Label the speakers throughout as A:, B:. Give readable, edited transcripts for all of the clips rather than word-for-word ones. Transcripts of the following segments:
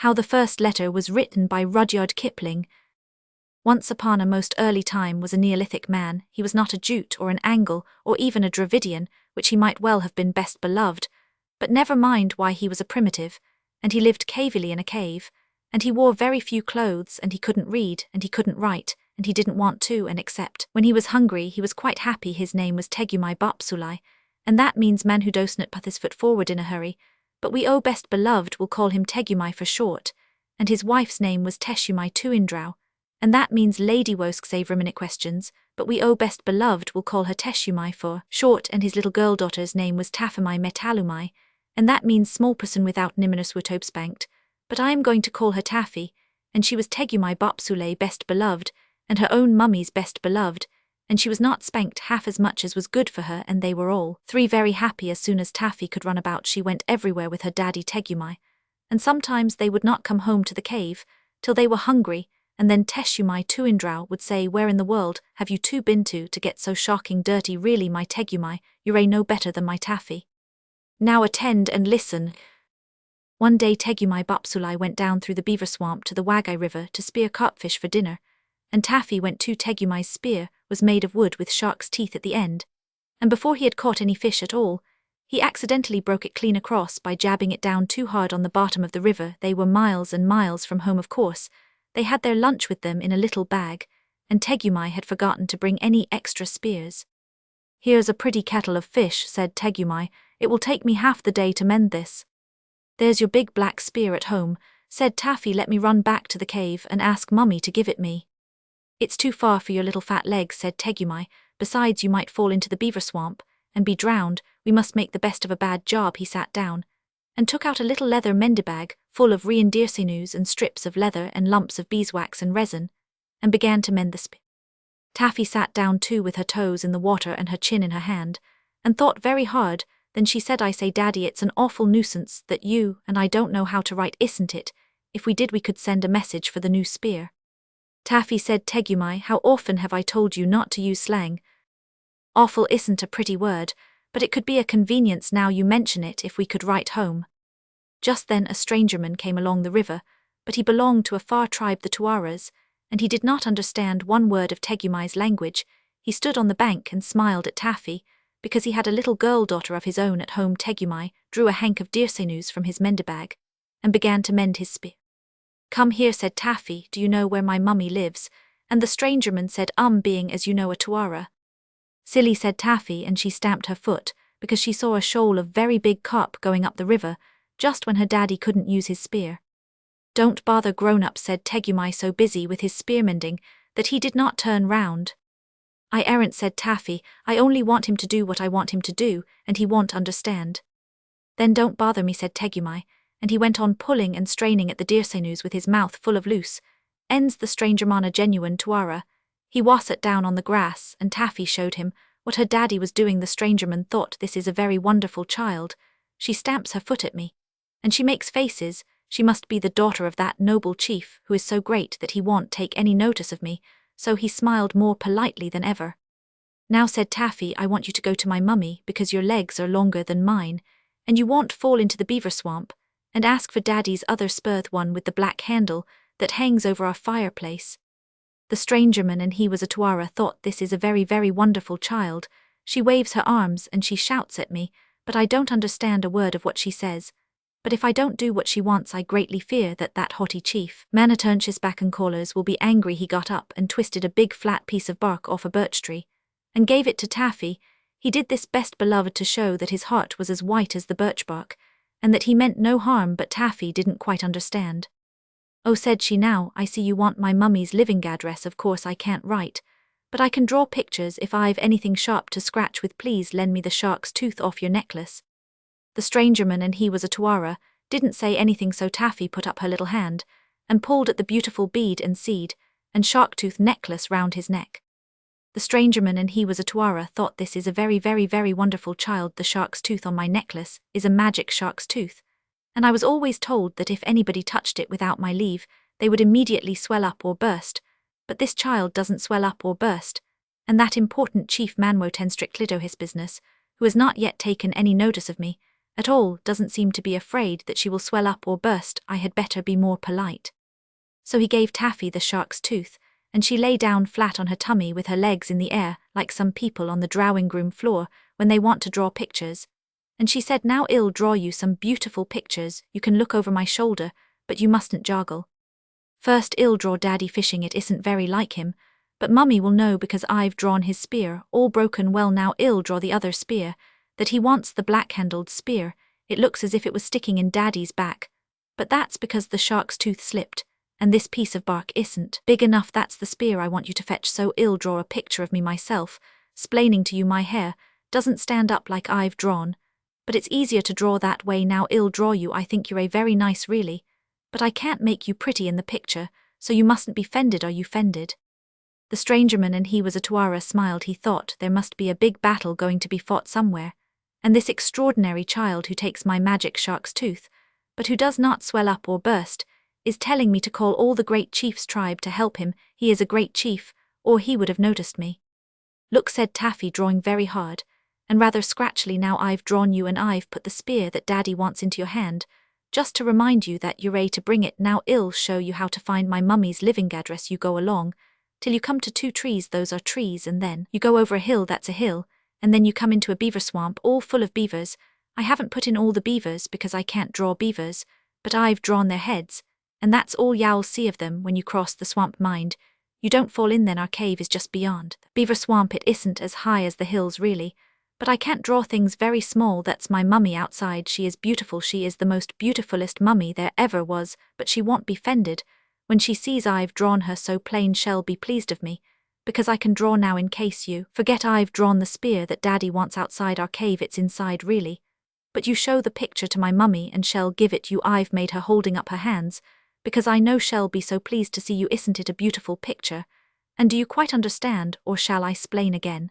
A: How the first letter was written by Rudyard Kipling. Once upon a most early time was a Neolithic man. He was not a Jute or an Angle or even a Dravidian, which he might well have been best beloved, but never mind why he was a primitive, and he lived cavily in a cave, and he wore very few clothes, and he couldn't read, and he couldn't write, and he didn't want to, and except when he was hungry he was quite happy. His name was Tegumai Bopsulai, and that means man who doesn't put his foot forward in a hurry, but we best beloved will call him Tegumai for short, and his wife's name was Teshumai Tuindrau, and that means lady wosk save minute questions, but we best beloved will call her Teshumai for short, and his little girl daughter's name was Tafamai Metalumai, and that means small person without niminus spanked, but I am going to call her Taffy, and she was Tegumai Bopsulai best beloved, and her own mummy's best beloved, and she was not spanked half as much as was good for her, and they were all three very happy. As soon as Taffy could run about she went everywhere with her daddy Tegumai, and sometimes they would not come home to the cave till they were hungry, and then Teshumai Tuindrau would say, "Where in the world have you two been to get so shocking dirty? Really, my Tegumai, you're no better than my Taffy. Now attend and listen." One day Tegumai Bopsulai went down through the beaver swamp to the Wagai River to spear codfish for dinner, and Taffy went too. Tegumai's spear was made of wood with shark's teeth at the end, and before he had caught any fish at all, he accidentally broke it clean across by jabbing it down too hard on the bottom of the river. They were miles and miles from home, of course. They had their lunch with them in a little bag, and Tegumai had forgotten to bring any extra spears. "Here's a pretty kettle of fish," said Tegumai. "It will take me half the day to mend this." "There's your big black spear at home," said Taffy. "Let me run back to the cave and ask Mummy to give it me." "It's too far for your little fat legs," said Tegumai. "Besides, you might fall into the beaver swamp and be drowned. We must make the best of a bad job." He sat down and took out a little leather mendibag full of reindeersinews and strips of leather and lumps of beeswax and resin, and began to mend the spear. Taffy sat down too with her toes in the water and her chin in her hand, and thought very hard. Then she said, "I say, Daddy, it's an awful nuisance that you and I don't know how to write, isn't it? If we did we could send a message for the new spear." Taffy said, "Tegumai, how often have I told you not to use slang? Awful isn't a pretty word, but it could be a convenience now you mention it if we could write home." Just then a strangerman came along the river, but he belonged to a far tribe, the Tuaras, and he did not understand one word of Tegumai's language. He stood on the bank and smiled at Taffy, because he had a little girl daughter of his own at home. Tegumai drew a hank of deersinews from his mendibag and began to mend his spear. "Come here," said Taffy. "Do you know where my mummy lives?" And the strangerman said, being, as you know, a Tuara." "Silly," said Taffy, and she stamped her foot, because she saw a shoal of very big carp going up the river, just when her daddy couldn't use his spear. "Don't bother, grown-up," said Tegumai, so busy with his spear mending that he did not turn round. "I aren't," said Taffy. "I only want him to do what I want him to do, and he won't understand." "Then don't bother me," said Tegumai, and he went on pulling and straining at the deersinews with his mouth full of loose ends. The strangerman, a genuine Tuara, he sat down on the grass, and Taffy showed him what her daddy was doing. The strangerman thought, "This is a very wonderful child. She stamps her foot at me, and she makes faces. She must be the daughter of that noble chief who is so great that he won't take any notice of me." So he smiled more politely than ever. "Now," said Taffy, "I want you to go to my mummy, because your legs are longer than mine, and you won't fall into the beaver swamp, and ask for Daddy's other spear, the one with the black handle that hangs over our fireplace." The strangerman, and he was a Tuara, thought, "This is a very, very wonderful child. She waves her arms and she shouts at me, but I don't understand a word of what she says. But if I don't do what she wants, I greatly fear that haughty chief, Manaturnchus Backencollars, will be angry." He got up and twisted a big flat piece of bark off a birch tree and gave it to Taffy. He did this, best beloved, to show that his heart was as white as the birch bark, and that he meant no harm, but Taffy didn't quite understand. "Oh," said she, "now I see you want my mummy's living address. Of course I can't write, but I can draw pictures if I've anything sharp to scratch with. Please lend me the shark's tooth off your necklace." The strangerman, and he was a Tuara, didn't say anything, so Taffy put up her little hand and pulled at the beautiful bead and seed and shark-tooth necklace round his neck. The strangerman, and he was a Tuara, thought, "This is a very, very, very wonderful child. The shark's tooth on my necklace is a magic shark's tooth, and I was always told that if anybody touched it without my leave, they would immediately swell up or burst. But this child doesn't swell up or burst, and that important chief Manwo Tenstrict Lido his business, who has not yet taken any notice of me, at all doesn't seem to be afraid that she will swell up or burst. I had better be more polite. So he gave Taffy the shark's tooth, and she lay down flat on her tummy with her legs in the air, like some people on the drawing-room floor when they want to draw pictures. And she said, "Now I'll draw you some beautiful pictures. You can look over my shoulder, but you mustn't joggle. First I'll draw Daddy fishing. It isn't very like him, but Mummy will know because I've drawn his spear, all broken. Well, now I'll draw the other spear, that he wants, the black-handled spear. It looks as if it was sticking in Daddy's back, but that's because the shark's tooth slipped, and this piece of bark isn't big enough. That's the spear I want you to fetch. So I'll draw a picture of me myself, splaining to you my hair doesn't stand up like I've drawn, but it's easier to draw that way. Now I'll draw you. I think you're a very nice really, but I can't make you pretty in the picture, so you mustn't be fended. Are you fended?" The strangerman, and he was a Tuara, smiled. He thought there must be a big battle going to be fought somewhere, and this extraordinary child who takes my magic shark's tooth, but who does not swell up or burst, is telling me to call all the great chief's tribe to help him. He is a great chief, or he would have noticed me. "Look," said Taffy, drawing very hard, and rather scratchily. "Now I've drawn you, and I've put the spear that Daddy wants into your hand, just to remind you that you're to bring it. Now I'll show you how to find my mummy's living address. You go along till you come to 2 trees, those are trees, and then you go over a hill, that's a hill, and then you come into a beaver swamp all full of beavers. I haven't put in all the beavers because I can't draw beavers, but I've drawn their heads, and that's all you'll see of them when you cross the swamp. Mind, you don't fall in then. Our cave is just beyond the beaver swamp. It isn't as high as the hills really, but I can't draw things very small. That's my mummy outside. She is beautiful. She is the most beautifulest mummy there ever was, but she won't be fended when she sees I've drawn her so plain. She'll be pleased of me, because I can draw now. In case you forget, I've drawn the spear that Daddy wants outside our cave. It's inside really, but you show the picture to my mummy and she'll give it you. I've made her holding up her hands, because I know she'll be so pleased to see you. Isn't it a beautiful picture? And do you quite understand, or shall I splain again?"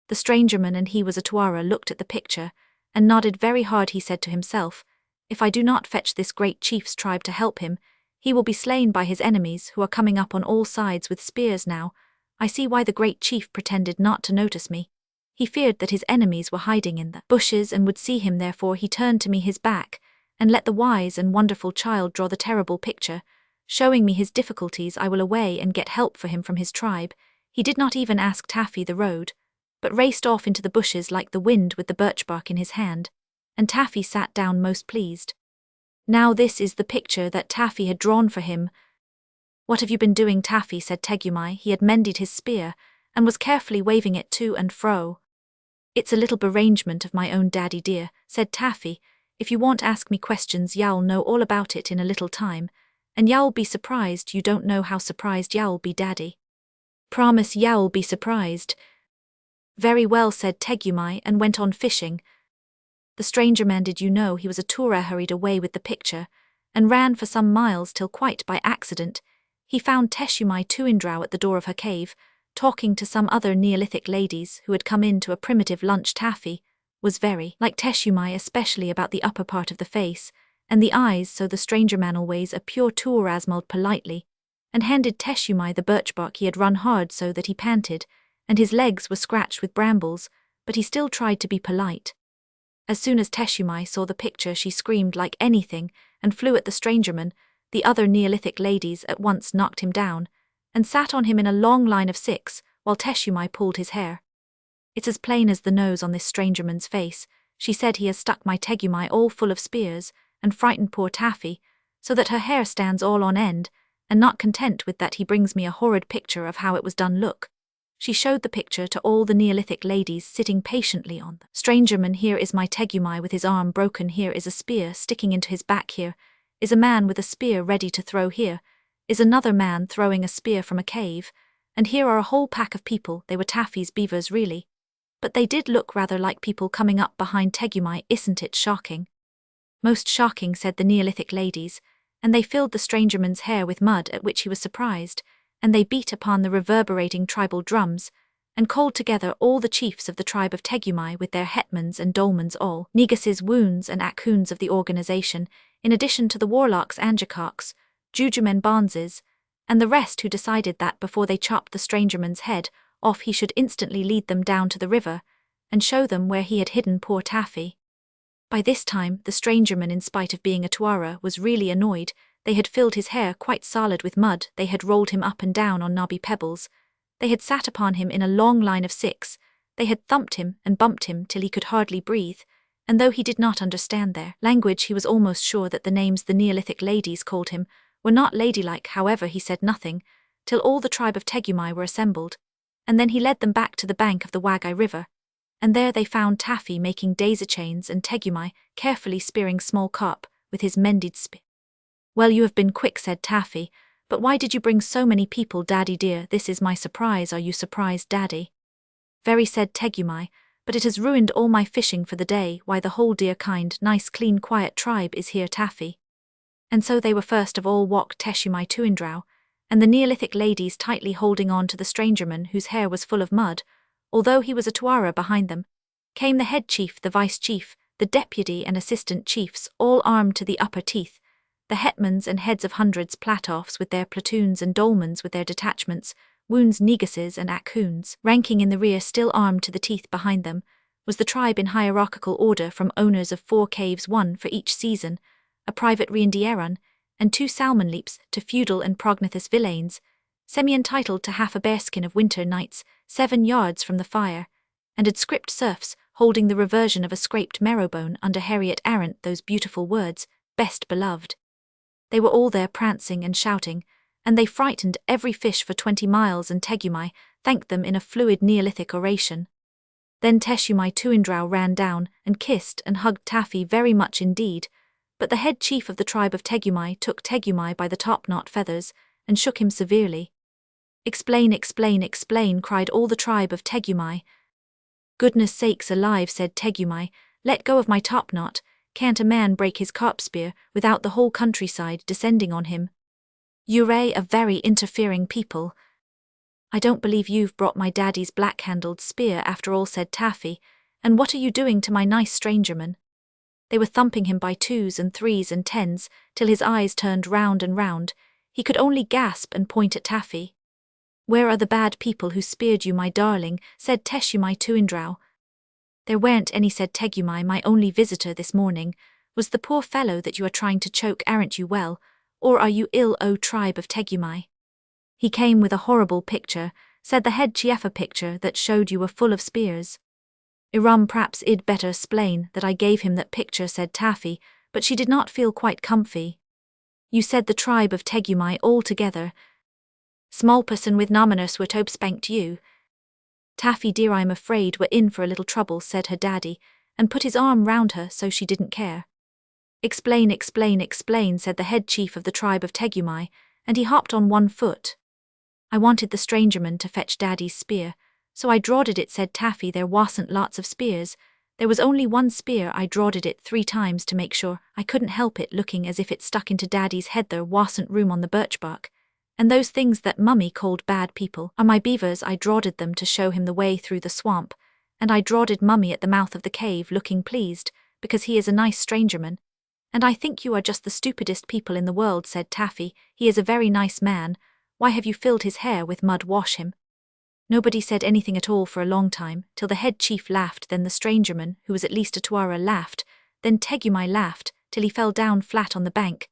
A: The strangerman, and he was a Tuara, looked at the picture and nodded very hard. He said to himself, "If I do not fetch this great chief's tribe to help him, he will be slain by his enemies, who are coming up on all sides with spears. Now I see why the great chief pretended not to notice me. He feared that his enemies were hiding in the bushes and would see him. Therefore he turned to me his back and let the wise and wonderful child draw the terrible picture, showing me his difficulties. I will away and get help for him from his tribe." He did not even ask Taffy the road, but raced off into the bushes like the wind with the birch bark in his hand, and Taffy sat down most pleased. Now this is the picture that Taffy had drawn for him. "What have you been doing, Taffy?" said Tegumai. He had mended his spear and was carefully waving it to and fro. "It's a little arrangement of my own, Daddy dear," said Taffy. "If you won't ask me questions, you'll know all about it in a little time, and you'll be surprised. You don't know how surprised you'll be, Daddy. Promise you'll be surprised." "Very well," said Tegumai, and went on fishing. The stranger man, did you know he was a Tura, hurried away with the picture, and ran for some miles till quite by accident he found Teshumai Tuindrau at the door of her cave, talking to some other Neolithic ladies who had come in to a primitive lunch. Taffy was very like Teshumai, especially about the upper part of the face and the eyes, so the stranger man, always a pure Tura, smiled politely and handed Teshumai the birch bark. He had run hard so that he panted, and his legs were scratched with brambles, but he still tried to be polite. As soon as Teshumai saw the picture, she screamed like anything and flew at the strangerman. The other Neolithic ladies at once knocked him down and sat on him in a long line of 6, while Teshumai pulled his hair. "It's as plain as the nose on this strangerman's face," she said. "He has stuck my Tegumai all full of spears and frightened poor Taffy, so that her hair stands all on end, and not content with that, he brings me a horrid picture of how it was done. Look." She showed the picture to all the Neolithic ladies sitting patiently on the strangerman. "Here is my Tegumai with his arm broken. Here is a spear sticking into his back. Here is a man with a spear ready to throw. Here is another man throwing a spear from a cave. And here are a whole pack of people." They were Taffy's beavers really, but they did look rather like people coming up behind Tegumai. "Isn't it shocking?" "Most shocking," said the Neolithic ladies, and they filled the strangerman's hair with mud, at which he was surprised, and they beat upon the reverberating tribal drums, and called together all the chiefs of the tribe of Tegumai with their hetmans and dolmens, all Neguses, woons and akhuns of the organization, in addition to the warlocks, anjakoks, jujumen, bonzes, and the rest, who decided that before they chopped the strangerman's head off he should instantly lead them down to the river and show them where he had hidden poor Taffy. By this time, the strangerman, in spite of being a Tuara, was really annoyed. They had filled his hair quite solid with mud, they had rolled him up and down on knobby pebbles, they had sat upon him in a long line of 6, they had thumped him and bumped him till he could hardly breathe, and though he did not understand their language, he was almost sure that the names the Neolithic ladies called him were not ladylike. However, he said nothing, till all the tribe of Tegumai were assembled, and then he led them back to the bank of the Wagai River, and there they found Taffy making daisy chains and Tegumai carefully spearing small carp with his mended spear. "Well, you have been quick," said Taffy, "but why did you bring so many people, Daddy dear? This is my surprise. Are you surprised, Daddy?" "Very," said Tegumai, "but it has ruined all my fishing for the day. Why, the whole dear kind, nice, clean, quiet tribe is here, Taffy." And so they were first of all walked Teshumai Tuindrau, and the Neolithic ladies tightly holding on to the strangerman whose hair was full of mud, although he was a Tuara behind them, came the head chief, the vice chief, the deputy and assistant chiefs, all armed to the upper teeth, the hetmans and heads of hundreds, platoffs with their platoons and dolmens with their detachments, woons, negases and akhoons, ranking in the rear, still armed to the teeth behind them, was the tribe in hierarchical order from owners of 4 caves, 1 for each season, a private Riendieran, and 2 salmon leaps, to feudal and prognathous villains, semi-entitled to half a bearskin of winter nights, 7 yards from the fire, and adscript serfs, holding the reversion of a scraped marrowbone under Harriet Arendt, those beautiful words, "best beloved." They were all there prancing and shouting, and they frightened every fish for 20 miles, and Tegumai thanked them in a fluid Neolithic oration. Then Teshumai Tuindrau ran down and kissed and hugged Taffy very much indeed, but the head chief of the tribe of Tegumai took Tegumai by the top-knot feathers and shook him severely. "Explain, explain, explain," cried all the tribe of Tegumai. "Goodness sakes alive," said Tegumai, "let go of my top-knot. Can't a man break his carp spear without the whole countryside descending on him? You're a very interfering people." "I don't believe you've brought my daddy's black-handled spear after all," said Taffy, "and what are you doing to my nice strangerman?" They were thumping him by 2s and 3s and 10s, till his eyes turned round and round. He could only gasp and point at Taffy. "Where are the bad people who speared you, my darling?" said Teshumai Tuindrau. "There weren't any," said Tegumai. "My only visitor this morning was the poor fellow that you are trying to choke. Aren't you well, or are you ill, O tribe of Tegumai? He came with a horrible picture," said the head chief, "a picture that showed you were full of spears." "P'raps I'd better explain that I gave him that picture," said Taffy, but she did not feel quite comfy. "You said the tribe of Tegumai all together. Small person with nominus were spanked you." "Taffy dear, I'm afraid we're in for a little trouble," said her daddy, and put his arm round her so she didn't care. "Explain, explain, explain," said the head chief of the tribe of Tegumai, and he hopped on 1 foot. "I wanted the strangerman to fetch daddy's spear, so I drawded it," said Taffy. "There wasn't lots of spears. There was only 1 spear. I drawded it 3 times to make sure. I couldn't help it looking as if it stuck into daddy's head. There wasn't room on the birch bark. And those things that mummy called bad people are my beavers. I drawded them to show him the way through the swamp, and I drawded mummy at the mouth of the cave looking pleased, because he is a nice strangerman. And I think you are just the stupidest people in the world," said Taffy. "He is a very nice man. Why have you filled his hair with mud? Wash him." Nobody said anything at all for a long time, till the head chief laughed, then the strangerman, who was at least a Tuara, laughed, then Tegumai laughed, till he fell down flat on the bank.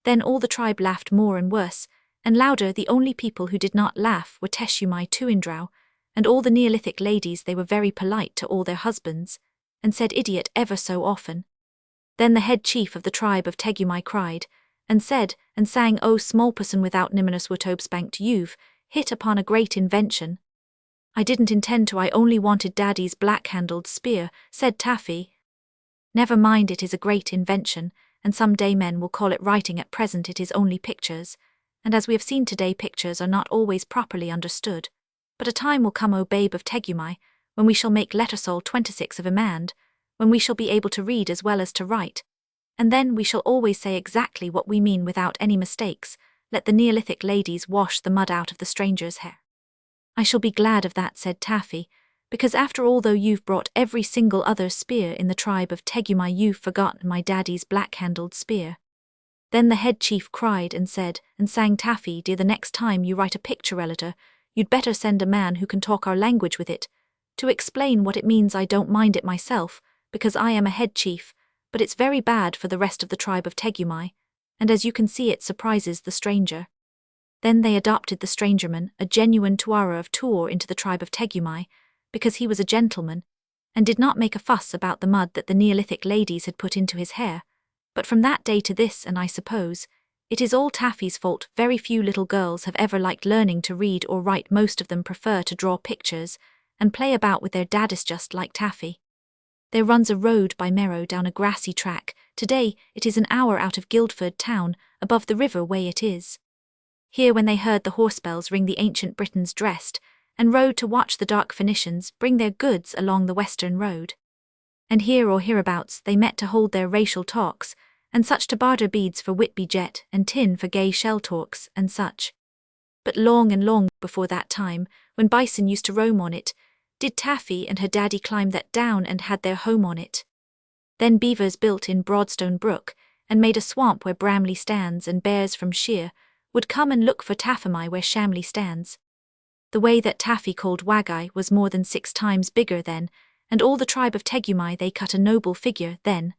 A: Then all the tribe laughed more and worse, and louder. The only people who did not laugh were Teshumai Tuindrau, and all the Neolithic ladies. They were very polite to all their husbands, and said idiot ever so often. Then the head chief of the tribe of Tegumai cried, and said, and sang, "O small person without niminus spanked, you've hit upon a great invention." "I didn't intend to, I only wanted daddy's black-handled spear," said Taffy. "Never mind, it is a great invention, and some day men will call it writing. At present it is only pictures, and as we have seen today, pictures are not always properly understood. But a time will come, O babe of Tegumai, when we shall make lettersol 26 of Imand, when we shall be able to read as well as to write, and then we shall always say exactly what we mean without any mistakes. Let the Neolithic ladies wash the mud out of the stranger's hair." "I shall be glad of that," said Taffy, "because after all, though you've brought every single other spear in the tribe of Tegumai, you've forgotten my daddy's black-handled spear." Then the head chief cried and said, and sang, "Taffy dear, the next time you write a picture relator, you'd better send a man who can talk our language with it, to explain what it means. I don't mind it myself, because I am a head chief, but it's very bad for the rest of the tribe of Tegumai, and as you can see it surprises the stranger. Then they adopted the strangerman, a genuine Tuara of Tuor, into the tribe of Tegumai, because he was a gentleman, and did not make a fuss about the mud that the Neolithic ladies had put into his hair. But from that day to this, and I suppose it is all Taffy's fault, very few little girls have ever liked learning to read or write. Most of them prefer to draw pictures and play about with their daddies just like Taffy. There runs a road by Merrow down a grassy track. Today it is an hour out of Guildford town, above the river way it is. Here when they heard the horse bells ring, the ancient Britons dressed, and rode to watch the dark Phoenicians bring their goods along the western road. And here or hereabouts they met to hold their racial talks, and such to barter beads for Whitby jet and tin for gay shell talks and such. But long and long before that time, when bison used to roam on it, did Taffy and her daddy climb that down and had their home on it. Then beavers built in Broadstone Brook, and made a swamp where Bramley stands, and bears from Sheer would come and look for Taffamy where Shamley stands. The way that Taffy called Wagai was more than 6 times bigger then, and all the tribe of Tegumai they cut a noble figure then.